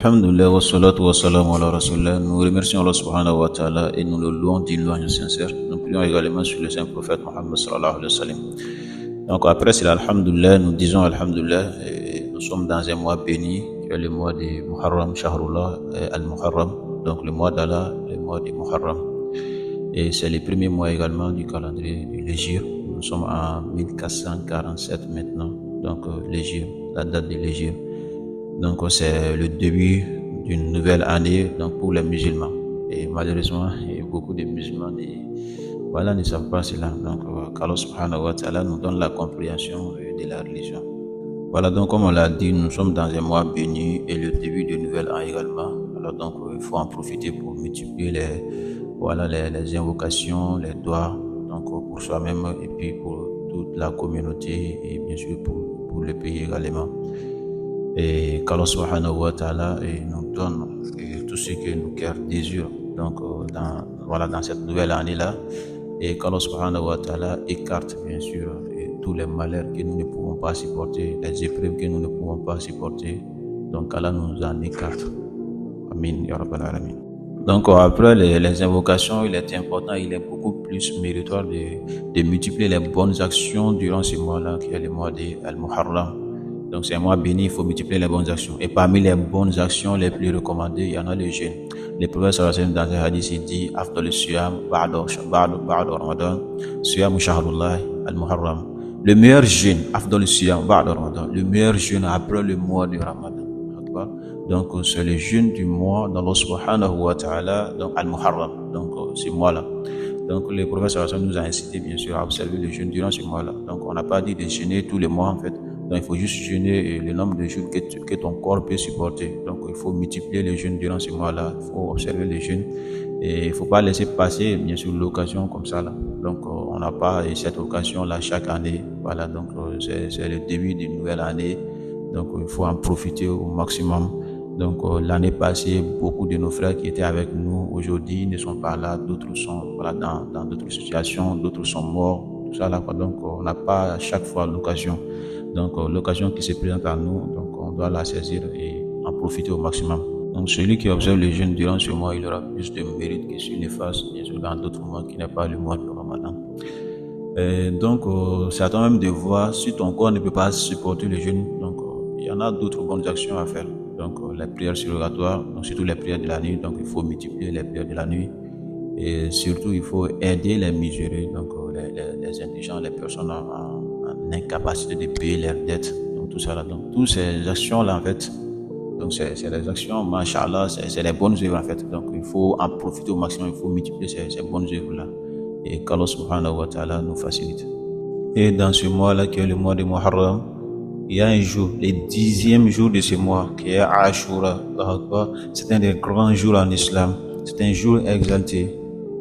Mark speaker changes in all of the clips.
Speaker 1: Alhamdulillah wa salatu wa salamu ala rasulillah. Nous remercions Allah subhanahu wa ta'ala et nous le louons d'une louange sincère. Nous prions également sur le saint prophète Mohammed sallallahu alayhi wa sallam. Donc après c'est l'Alhamdulillah, nous disons Alhamdulillah. Et nous sommes dans un mois béni, qui est le mois de Muharram, Shahrullah al-Muharram. Donc le mois d'Allah, le mois de Muharram. Et c'est le premier mois également du calendrier de l'Hégire. Nous sommes en 1447 maintenant. Donc l'Hégire, la date de l'Hégire. Donc c'est le début d'une nouvelle année donc pour les musulmans. Et malheureusement, beaucoup de musulmans ne savent pas cela. Donc qu'Allah subhanahu wa ta'ala nous donne la compréhension de la religion. Voilà, donc comme on l'a dit, nous sommes dans un mois béni et le début d'une nouvelle année également. Alors donc il faut en profiter pour multiplier les invocations, les doigts, donc pour soi-même et puis pour toute la communauté et bien sûr pour le pays également. Et qu'Allah subhanahu wa ta'ala nous donne tout ce que nos cœurs désirent donc dans cette nouvelle année là, et qu'Allah subhanahu wa ta'ala écarte bien sûr tous les malheurs que nous ne pouvons pas supporter, les épreuves que nous ne pouvons pas supporter, donc Allah nous en écarte. Amin ya rabbal alamin. Donc après les invocations, il est important, il est beaucoup plus méritoire de multiplier les bonnes actions durant ce mois là qui est le mois de Al-Muharram. Donc c'est un mois béni, il faut multiplier les bonnes actions. Et parmi les bonnes actions les plus recommandées, il y en a le jeûne. Le prophète sallallahu alayhi wa sallam dans un hadith, il dit Afdal siyam ba'da Ramadan, siyam shahrullah al-Muharram. Le meilleur jeûne, Afdal siyam ba'da Ramadan, le meilleur jeûne après le mois de Ramadan. Donc c'est le jeûne du mois d'Allah subhanahu wa ta'ala, donc al-Muharram, donc ce mois-là. Donc le prophète sallallahu alayhi wa sallam nous a incité bien sûr à observer le jeûne durant ce mois-là. Donc on n'a pas dit de jeûner tous les mois en fait. Donc il faut juste jeûner le nombre de jours que ton corps peut supporter. Donc il faut multiplier les jeûnes durant ce mois-là. Il faut observer les jeûnes. Et il ne faut pas laisser passer bien sûr l'occasion comme ça là. Donc on n'a pas cette occasion là chaque année. Voilà, donc c'est le début d'une nouvelle année. Donc il faut en profiter au maximum. Donc l'année passée, beaucoup de nos frères qui étaient avec nous aujourd'hui ne sont pas là. D'autres sont dans d'autres situations, d'autres sont morts. Tout ça là, quoi. Donc on n'a pas à chaque fois l'occasion. Donc l'occasion qui se présente à nous, donc on doit la saisir et en profiter au maximum. Donc celui qui observe les jeûnes durant ce mois, il aura plus de mérite que s'il le fasse bien sûr dans d'autres mois qui n'est pas le mois de Ramadan. Donc c'est à toi-même de voir si ton corps ne peut pas supporter le jeûne. Donc il y en a d'autres bonnes actions à faire. Donc les prières surrogatoires, donc surtout les prières de la nuit. Donc il faut multiplier les prières de la nuit et surtout il faut aider les miséreux, donc les indigents, les personnes en incapacité de payer leurs dettes, donc tout ça là. Donc toutes ces actions là en fait, donc c'est les actions, machallah, c'est les bonnes œuvres en fait. Donc il faut en profiter au maximum, il faut multiplier ces bonnes œuvres là et qu'Allah subhanahu wa ta'ala nous facilite. Et dans ce mois là qui est le mois de Muharram, il y a un jour, le 10e jour de ce mois qui est Ashura. C'est un des grands jours en islam, c'est un jour exalté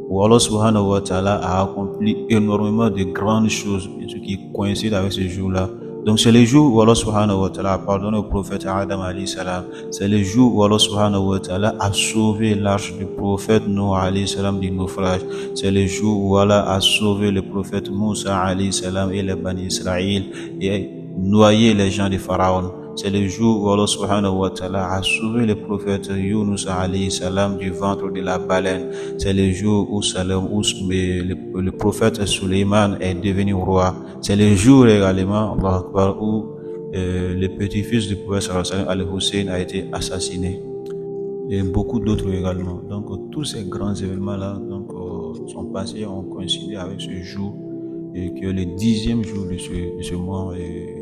Speaker 1: où Allah subhanahu wa ta'ala a accompli énormément de grandes choses qui coïncident avec ce jour-là. Donc c'est le jour où Allah subhanahu wa ta'ala a pardonné au prophète Adam alayhi salam. C'est le jour où Allah subhanahu wa ta'ala a sauvé l'arche du prophète Noé alayhi salam du naufrage. C'est le jour où Allah a sauvé le prophète Moussa alayhi salam et les Bani Israël et noyé les gens de Pharaon. C'est le jour où Allah subhanahu wa ta'ala a sauvé le prophète Yunus alayhi salam du ventre de la baleine. C'est le jour où le prophète Suleiman est devenu roi. C'est le jour également où le petit-fils du prophète sallallahu alayhi wa sallam, Al-Hussein, a été assassiné. Et beaucoup d'autres également. Donc tous ces grands événements là sont passés, ont coïncidé avec ce jour qui est le 10e jour de ce mois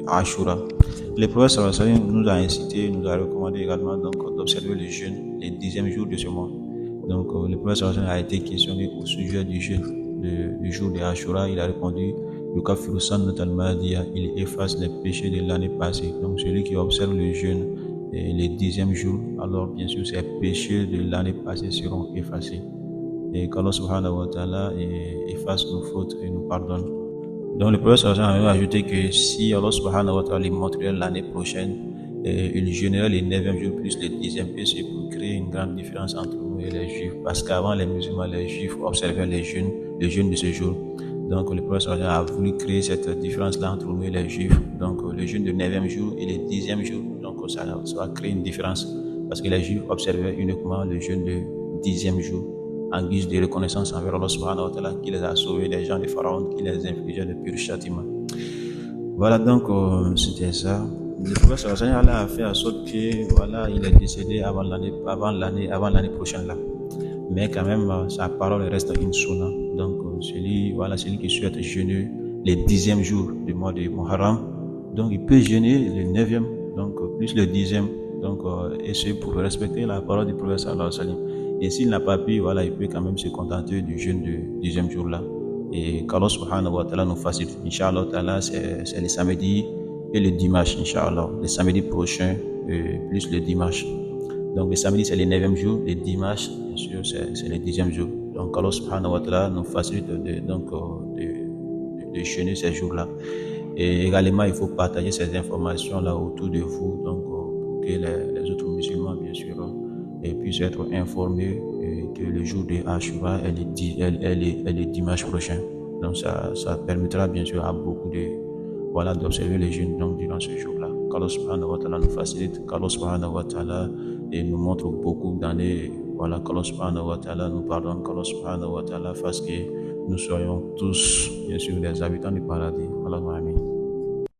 Speaker 1: Ashura. Le prophète sallallahu alayhi wa sallam nous a incité, nous a recommandé également d'observer le jeûne le 10e jour de ce mois. Donc le prophète sallallahu alayhi wa sallam a été questionné au sujet du jeûne du jour de Ashura. Il a répondu Yukaffiru sannat al-madiya, il efface les péchés de l'année passée. Donc celui qui observe le jeûne le 10e jour, alors bien sûr ces péchés de l'année passée seront effacés. Et qu'Allah subhanahu wa ta'ala efface nos fautes et nous pardonne. Donc le prophète sallallahu alayhi wa sallam a ajouté que si Allah subhanahu wa ta'ala lui montrait l'année prochaine, il jeûnerait le 9e jour plus le 10e, c'est pour créer une grande différence entre nous et les juifs. Parce qu'avant les musulmans, les juifs observaient le jeûne de ce jour. Donc le prophète sallallahu alayhi wa sallam a voulu créer cette différence-là entre nous et les juifs. Donc le jeûne du 9e jour et le 10e jour, donc ça va créer une différence. parce que les Juifs observaient uniquement le jeûne du 10e jour en guise de reconnaissance envers Allah subhanahu wa ta'ala qui les a sauvés des gens de Pharaon, qui les infligeait de purs châtiments. Voilà, donc c'était ça. Le prophète sallallahu a fait en sorte que voilà, il est décédé avant l'année prochaine là. Mais quand même, sa parole reste une sunna. Donc celui qui souhaite jeûner les 10e jours du mois de Muharram, donc il peut jeûner le 9e, donc plus le 10e, donc et c'est pour respecter la parole du prophète sallallahu alayhi wa sallam. Et s'il n'a pas pu, voilà, il peut quand même se contenter du jeûne du 10e jour là. Et qu'Allah subhanahu wa ta'ala nous facilite. Inch'Allah ta'ala, c'est le samedi et le dimanche, Inch'Allah. Le samedi prochain, plus le dimanche. Donc le samedi, c'est le 9e jour. Le dimanche, bien sûr, c'est le 10e jour. Donc Allah subhanahu wa ta'ala nous facilite de jeûner ces jours-là. Et également, il faut partager ces informations-là autour de vous, donc pour que les autres musulmans, bien sûr, puissent être informés que le jour de Ashura est le dimanche prochain. Donc ça permettra bien sûr à beaucoup d'observer les jeûnes donc durant ce jour-là. Qu'Allah subhanahu wa ta'ala nous facilite, qu'Allah subhanahu wa ta'ala nous montre beaucoup d'années, qu'Allah subhanahu wa ta'ala nous pardonne, qu'Allah subhanahu wa ta'ala fasse que nous soyons tous bien sûr des habitants du paradis. Allahumma amin.